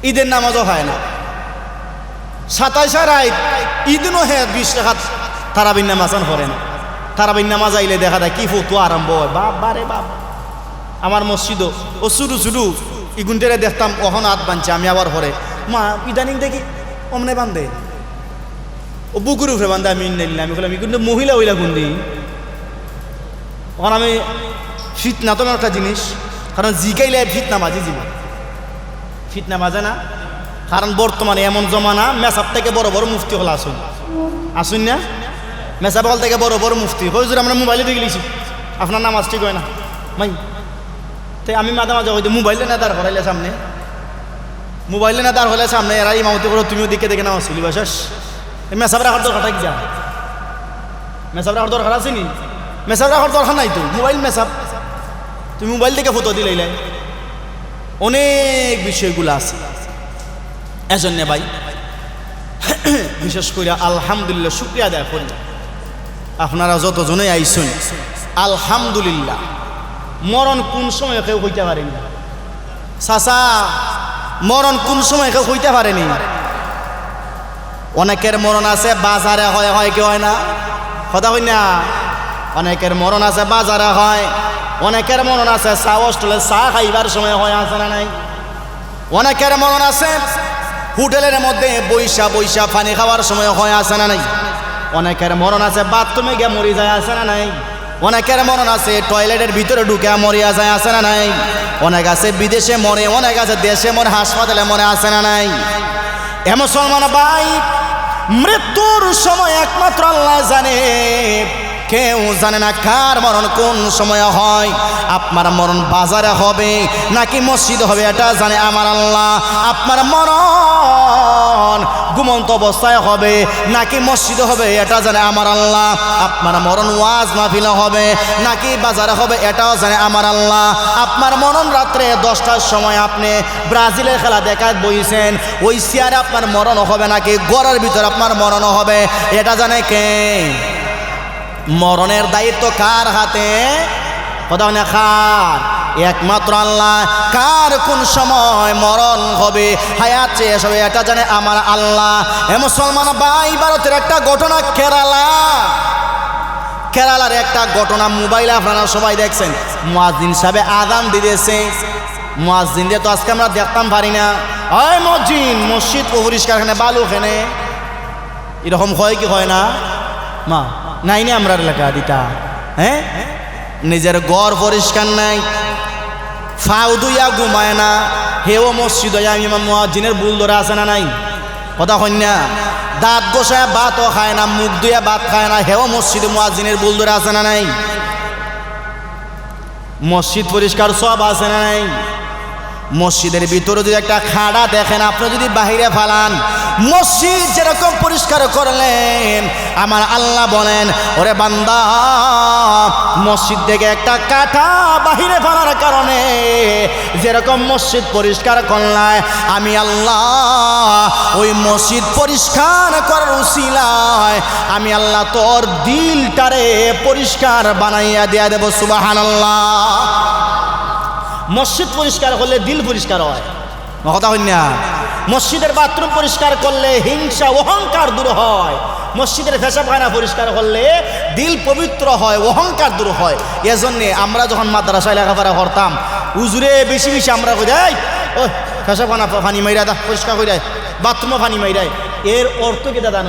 ঈদের নামাজও হয় না। 27 রাত ঈদনও হে 20 টাকা তারাবিন নামাজ পড়ে না। তারাবিন নামাজ আইলে দেখা যায় কি ফটো আরম্ভ হয়, বাপ বারে বাপ। আমার মসজিদও ও শুরু শুরু ইগুনটেরে দেখতাম ওখানে হাত বানছে, আমি আবার পরে মা ইদানিং দেখি অমনে বান্ধে, ও বুকুর উঠে বান্ধে, আমি নিলাম। আমি বললাম কিন্তু মহিলা হইলা গুন্দি। তখন আমি ফিতনা তো একটা জিনিস, কারণ জিকাইলে ফিতনা বাজে, জীবন ফিতনা বাজে না। কারণ বর্তমানে এমন জমানা, মেসাব থেকে বড় বড় মুফতি হল আসুন, আসুন না? মেসাব হল থেকে বড় বড় মুফতি হজুর আমরা মোবাইলে দিয়ে গেছি, আপনার নামাজ ঠিক হয় না মাই। তাই আমি মাঝে মাঝে হয়তো মোবাইলে না দাঁড় করাইলে সামনে, মোবাইলে না দাঁড় হলে সামনে এরা ইমামতি করো, তুমিও দিকে দেখে নামাজ চলি বাসাস। মেসাব রাখার দরকার থাকি যা, মেসাব রাখার দরকার আছে নি? মেসাব রাখার দরকার নাই তো, মোবাইল মেসাব, তুমি মোবাইল থেকে ফটো দিলে অনেক বিষয়গুলো আছে। এজন্য ভাই বিশেষ করে আলহামদুলিল্লাহ শুকরিয়া আদায় করি, আপনারা যতজনে আইসুন আলহামদুলিল্লাহ। মরণ কোন সময় কেউ হইতে পারেনি চাচা, মরণ কোন সময় কেউ হইতে পারেনি। অনেকের মরণ আছে বাজারে হয়, হয় কি হয় না? কথা হই না? অনেকের মরণ আছে বাজারে হয়, অনেকের মরণ আছে চা হোস্টেলে চা খাইবার সময় হয়, আছে না নাই? অনেকের মরণ আছে হোটেলের মধ্যে বৈশা বৈশা পানি খাওয়ার সময় হয়, আছে না নাই? অনেকের মরণ আছে বাথরুমে গিয়ে মরি যায়, আছে না নাই? অনেকের মরণ আছে টয়লেটের ভিতরে ঢুকে মরিয়া যায়, আছে না নাই? অনেক আছে বিদেশে মরে, অনেক আছে দেশে মরে, হাসপাতালে মরে, আছে না নাই? এ মুসলমান ভাই, মৃত্যুর সময় একমাত্র আল্লাহ জানে, কেউ জানে না কার মরণ কোন সময় হয়। আপনার মরণ বাজারে হবে নাকি মসজিদ হবে এটা জানে আমার আল্লাহ। আপনার মরণ ঘুমন্ত অবস্থায় হবে নাকি মসজিদ হবে এটা জানে আমার আল্লাহ। আপনার মরণ ওয়াজ মাহফিলে হবে নাকি বাজারে হবে এটাও জানে আমার আল্লাহ। আপনার মরণ রাত্রে 10টার সময় আপনি ব্রাজিলের খেলা দেখায় বইছেন, ওই চেয়ারে আপনার মরণ হবে নাকি ঘরের ভিতরে আপনার মরণ হবে এটা জানে কে? মরণের দায়িত্ব কার হাতে? কথা না কার? একমাত্র আল্লাহ। কার কোন সময় মরণ হবে, হায়াত শেষ হবে এটা জানে আমার আল্লাহ। এ মুসলমান ভাই, ভারতের একটা ঘটনা, কেরালার একটা ঘটনা মোবাইলে আপনারা সবাই দেখছেন। মুয়াজ্জিন সাহেব আযান দিতেছে, মুয়াজ্জিন দিয়ে তো আজকে আমরা দেখতাম পারি না। ওই মুয়াজ্জিন, মসজিদ পরিষ্কার খানে বালু খানে, এরকম হয় কি হয় না? মা নাই নি আমরা এলাকা দিতা, হ্যাঁ নিজের ঘর পরিষ্কার নাই, ফাউ দুইয়া ঘুমায় না, হেও মসজিদ আমি মুয়াজ্জিনের ভুল ধরে আছে না নাই? কথা হই না? দাঁত গোসায় ভাতও খায় না, মুখ ধুয়ে ভাত খায় না, হেও মসজিদে মুয়াজ্জিনের ভুল ধরে আছে না নাই? মসজিদ পরিষ্কার সব আছে না নাই? মসজিদের ভিতরে যদি একটা খাড়া দেখেন, আপনি যদি বাহিরে ফালান, মসজিদ যেরকম পরিষ্কার করলেন, আমার আল্লাহ বলেন, ওরে বান্দা, মসজিদ থেকে একটা কাঁটা বাহিরে ফালার কারণে যেরকম মসজিদ পরিষ্কার করলাম, আমি আল্লাহ ওই মসজিদ পরিষ্কার করার উসিলায় আমি আল্লাহ তোর দিলটারে পরিষ্কার বানাইয়া দিয়া দেব। সুবহানাল্লাহ। মসজিদ পরিষ্কার করলে দিল পরিষ্কার হয়, কথা হয় না? মসজিদের বাথরুম পরিষ্কার করলে হিংসা অহংকার দূর হয়। মসজিদের পেশাবখানা পরিষ্কার করলে দিল পবিত্র হয়, অহংকার দূর হয়। এজন্যে আমরা যখন মাদ্রাসায় লেখাপড়া করতাম, হুজুরে বেশি বেশি আমরা যাই, ও পেশাবখানা পানি মাইরা দা পরিষ্কার করে দেয়, বাথরুমও পানি মাইরায়। এর অর্থ কি দাদা?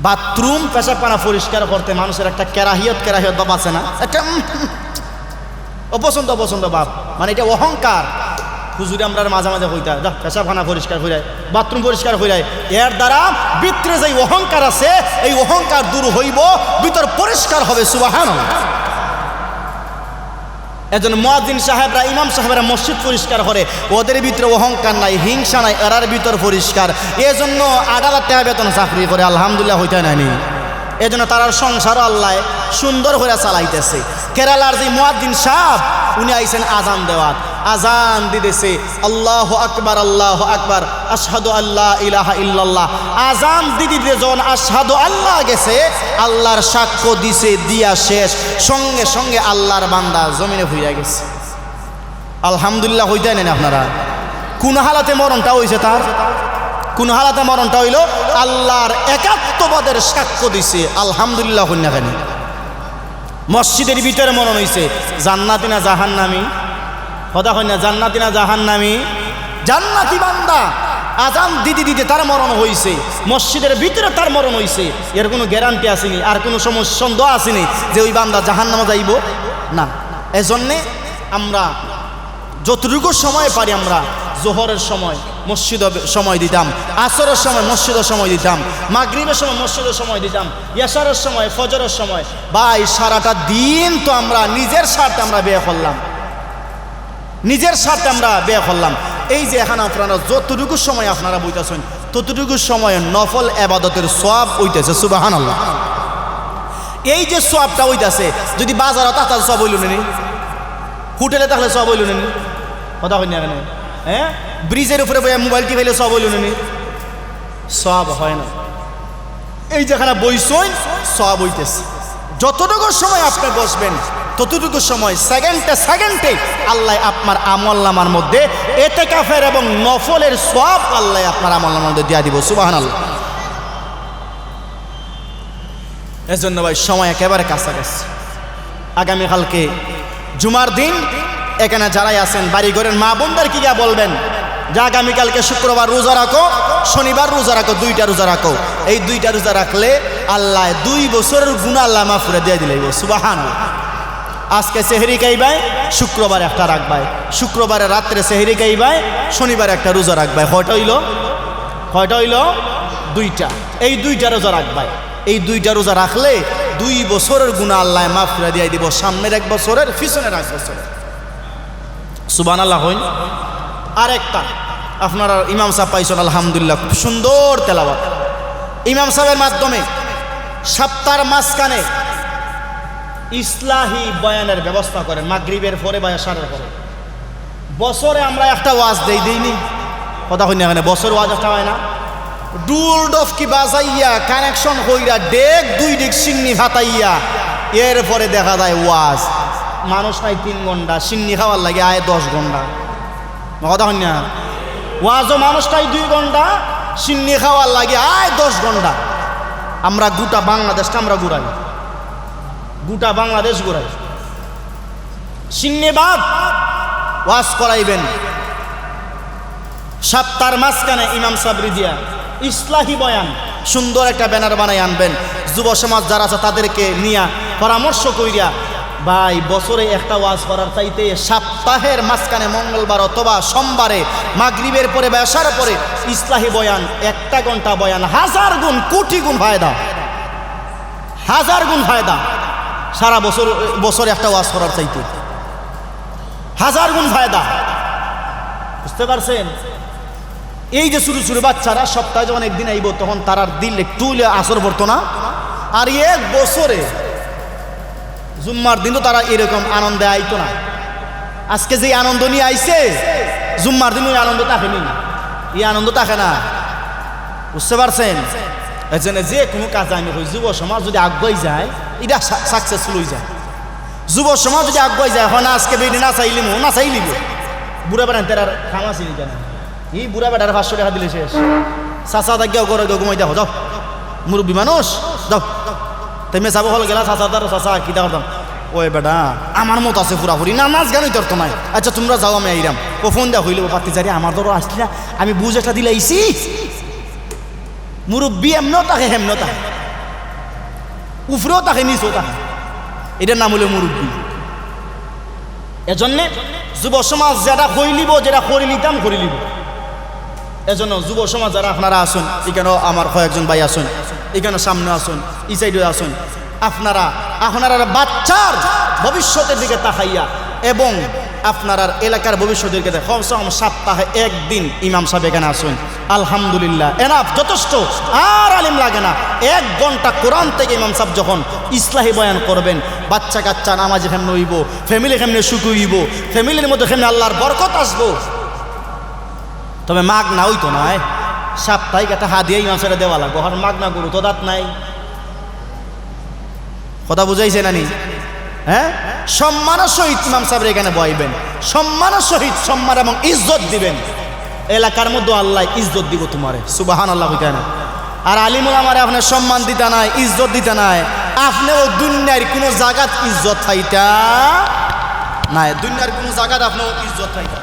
বাথরুম পেশাবখানা পরিষ্কার করতে মানুষের একটা কেরাহিয়ত বাপ আছে না, একটা অপছন্দ বাপ, মানে এটা অহংকার। হুজুরে আমরা মাঝে মাঝে হইতা যা পেশাবখানা পরিষ্কার হয়ে যায়, বাথরুম পরিষ্কার হয়ে যায়। এর দ্বারা ভিতরে যে অহংকার আছে, এই অহংকার দূর হইব, ভিতর পরিষ্কার হবে। সুবহানাল্লাহ। এজন্য মুয়াজ্জিন সাহেবরা, ইমাম সাহেবরা মসজিদ পরিষ্কার করে, ওদের ভিতরে অহংকার নাই, হিংসা নাই, এরার ভিতর পরিষ্কার। এজন্য 8,000 টাকা বেতন চাকরি করে, আলহামদুলিল্লাহ হইতে নাইনি। এজন্য তারার সংসারও আল্লাহ সুন্দর করে চালাইতেছে। কেরালার যে মুয়াজ্জিন সাহেব, উনি আইছেন আজান দেওয়ার, আজান দিতেছে, আল্লাহু আকবার আল্লাহু আকবার, আশহাদু আল্লা ইলাহা ইল্লাল্লাহ। আজান দিতে যখন আশহাদু আল্লাহ গেছে, আল্লাহর সাক্ষ্য দিছে, দিয়া শেষ, সঙ্গে সঙ্গে আল্লাহর বান্দা জমিনে ভুইয়া গেছে। আলহামদুলিল্লাহ হইতে নেন আপনারা। কোন হালাতে মরণটা হইছে তার? কোন হালাতে মরণটা হইল? আল্লাহর একাত্মবাদের সাক্ষ্য দিছে। আলহামদুলিল্লাহ হইনা কেন? মসজিদের ভিতরে মরণ হইছে। জান্নাতি না জাহান্নামী? কথা হয় না, জান্নাতি না জাহান্নামী? জান্নাতি বান্দা আজান দিতে দিতে তার মরণ হইছে, মসজিদের ভিতরে তার মরণ হইছে। এর কোনো গ্যারান্টি আসেনি, আর কোনো সন্দেহ আসেনি যে ওই বান্দা জাহান্নামে যাইব না। এজন্যে আমরা যতটুকু সময় পারি, আমরা জোহরের সময় মসজিদ সময় দিতাম, আসরের সময় মসজিদের সময় দিতাম, মাগরিবের সময় মসজিদের সময় দিতাম, ইয়াশারের সময়, ফজরের সময়। ভাই সারাটা দিন তো আমরা নিজের স্বার্থে আমরা ব্যয় করলাম, নিজের স্বার্থে আমরা ব্যয় করলাম। এই যে এখন আপনারা যতটুকু সময় আপনারা বইতেছেন, ততটুকু সময় নফল ইবাদতের সওয়াব হইতেছে। সুবহানাল্লাহ। এই যে সওয়াবটা হইতেছে, যদি বাজারে তাতার সওয়াব হইল নি, হোটেলে থাকলে সওয়াব হইল নি, কথা কই না কেন? হ্যাঁ, ব্রিজের উপরে বইয়া মোবাইল টিপাইলে সওয়াব হইল নি? সওয়াব হয় না। এই যেখানে বইছেন সওয়াব হইতেছে। যতটুকু সময় আপনি বসবেন, ততটুকু সময় সেকেন্ডে সেকেন্ডে আল্লাহ আপনার আমলনামার মধ্যে ইতিকাফের এবং নফলের সওয়াব আল্লাহ আপনার আমলনামার মধ্যে দিয়া দিব। সুবহানাল্লাহ। এজন্য ভাই সময় একেবারে কাছাকাছি। আগামীকালকে জুমার দিন এখানে যারাই আছেন বাড়িঘরের মা বোনদের কি যা বলবেন যে আগামীকালকে শুক্রবার রোজা রাখো, শনিবার রোজা রাখো, 2টা রোজা রাখো। এই 2টা রোজা রাখলে আল্লাহ 2 বছরের গুনাহ আল্লাহ মাফ করে দিয়ে দিলে। সুবহানাল্লাহ। আজকে সেহরি খাইবাই, শুক্রবার একটা রাখবাই, শুক্রবারে রাত্রে সেহরি খাইবাই, শনিবার একটা রোজা রাখবাই। কয়টা হইল? 2টা। এই 2টা রোজা রাখবাই। এই 2টা রোজা রাখলে 2 বছরের গুনাহ আল্লাহ মাফ করে দিয়ে দিব, সামনের 1 বছরের, পিছনের 1 বছরের। সুবহানাল্লাহ। হইন আরেকটা আপনারা ইমাম সাহেব পাইছেন, আলহামদুলিল্লাহ, খুব সুন্দর তেলাওয়াত। ইমাম সাহেবের মাধ্যমে সপ্তাহের মাঝখানে ইসলাহি বয়ানের ব্যবস্থা করেন, মাগরিবের পরে বা এশারের পরে। বছরে আমরা একটা ওয়াজ দিইনি, কথা কই না এখানে? বছর ওয়াজ একটা হয় না? ডুল ডফ কি বাজাইয়া কানেকশন হইরা ডেক 2 ডেক সিন্নি ফাতাইয়া, এরপরে দেখা যায় ওয়াজ। মানুষ নাই 3 ঘন্টা, সিন্নি খাওয়ার লাগে আয় 10 ঘন্টা, কথা হয় না? ওয়াজও মানুষ নাই 2 ঘন্টা, সিন্নি খাওয়ার লাগে আয় 10 ঘন্টা। আমরা গোটা বাংলাদেশটা আমরা ঘুরাই, গোটা বাংলাদেশ ঘুরাই। সিন্নিবাদ ওয়াজ করাইবেন, সপ্তাহের মাঝখানে ইমাম সাবরি দিয়া ইসলাহি বয়ান সুন্দর একটা ব্যানার বানাই আনবেন। যুব সমাজ যারা আছে তাদেরকে নিয়ে পরামর্শ কইরা, ভাই বছরে একটা ওয়াজ করার চাইতে সপ্তাহের মাঝখানে মঙ্গলবার অথবা সোমবারে মাগরিবের পরে বা এশার পরে ইসলাহি বয়ান 1 ঘন্টা বয়ান 1000 গুণ কোটি গুণ ফায়দা, 1000 গুণ ফায়দা। সারা বছর একটা ওয়াজ করার চাইতে 1000 গুণ ফায়দা। বুঝতে পারছেন? এই যে ছোট ছোট বাচ্চারা সপ্তাহে যখন একদিন আইব তখন তার দিল একটু আসর পড়তো না। আর এক বছরে জুম্মার দিন তো তারা এরকম আনন্দে আইতো না। আজকে যে আনন্দ নিয়ে আইছে জুম্মার দিন ওই আনন্দ থাকে নি, এই আনন্দ থাকে না। বুঝতে পারছেন? এই জন্য যে কোনো কাজে আমি কই যুব সমাজ যদি আগুয়াই যায় এটা সাকসেসফুল হয়ে যায়। যুব সমাজ যদি আগুয়াই যায় হয় না আজকে বেড়ে না চাইলিব বুড়া বেড়ান তার খামা চিনি কেন এই বুড়া বেটার 500 টাকা দিলে শেষ। চাচা থাকিও ঘরে ঘুমাই দেখো যাও মুরব্বী মানুষ যাও তাই মেয়ে যাবো হল গেলা চাচা তার চাচা কি করতাম ওই বেটা আমার মতো আছে পুরাপুরি না নাচ গানই তোর তো নাই। আচ্ছা তোমরা যাও আমি আইরাম ও ফোন দেওয়া হইলে পাতি যারি আমার ধরো আসলি না আমি বুঝ একটা দিলে আইসি। মুরব্বী এমনও তাকে হেমনও তাকে উফরেও তাকে নিচেও তাকে, এটার নাম হলো মুরব্বী। এজন্যে যুব সমাজ যেটা কইলিব যেটা করে নিতাম করে নিব। এজন্য যুব সমাজ যারা আপনারা আসুন, এখানেও আমার কয়েকজন ভাই আসুন, এখানে সামনে আসুন, এই সাইডে আসুন, আপনারা বাচ্চার ভবিষ্যতের দিকে তাকাইয়া এবং আপনার এলাকার ভবিষ্যতের দিকে কমসে কম সপ্তাহে একদিন ইমাম সাহেব এখানে আসুন। আলহামদুলিল্লাহ এনাফ যথেষ্ট, আর আলিম লাগে না। 1 ঘন্টা কোরআন থেকে ইমাম সাহেব যখন ইসলাহি বয়ান করবেন, বাচ্চা কাচ্চা নামাজে কেমনে হইব, ফ্যামিলি কেমনে সুখ হইব, ফ্যামিলির মধ্যে কেমনে আল্লাহর বরকত আসবো। তবে মাগ না হইতো নয়, সাপ্তাহিক একটা হাদিয়া ইমাম সাহেব দেওয়া লাগবো। আর মাগ না করু তো দাঁত নাই। কথা বুঝাইছে নানি? হ্যাঁ, সম্মানের সহিত ইমাম সাহেব এখানে বইবেন, সম্মানের সহিত সম্মান এবং ইজ্জত দিবেন। এলাকার মধ্যে আল্লাহ ইজ্জত দিব তোমারে, সুবহানাল্লাহ বুঝায় না। আর আলিমুল আমারে আপনার সম্মান দিতে নাই, ইজ্জত দিতে নাই, আপনিও দুনিয়ার কোনো জায়গাত ইজ্জত পাইতা নাই, দুনিয়ার কোনো জায়গাত আপনিও ইজ্জত পাইতা।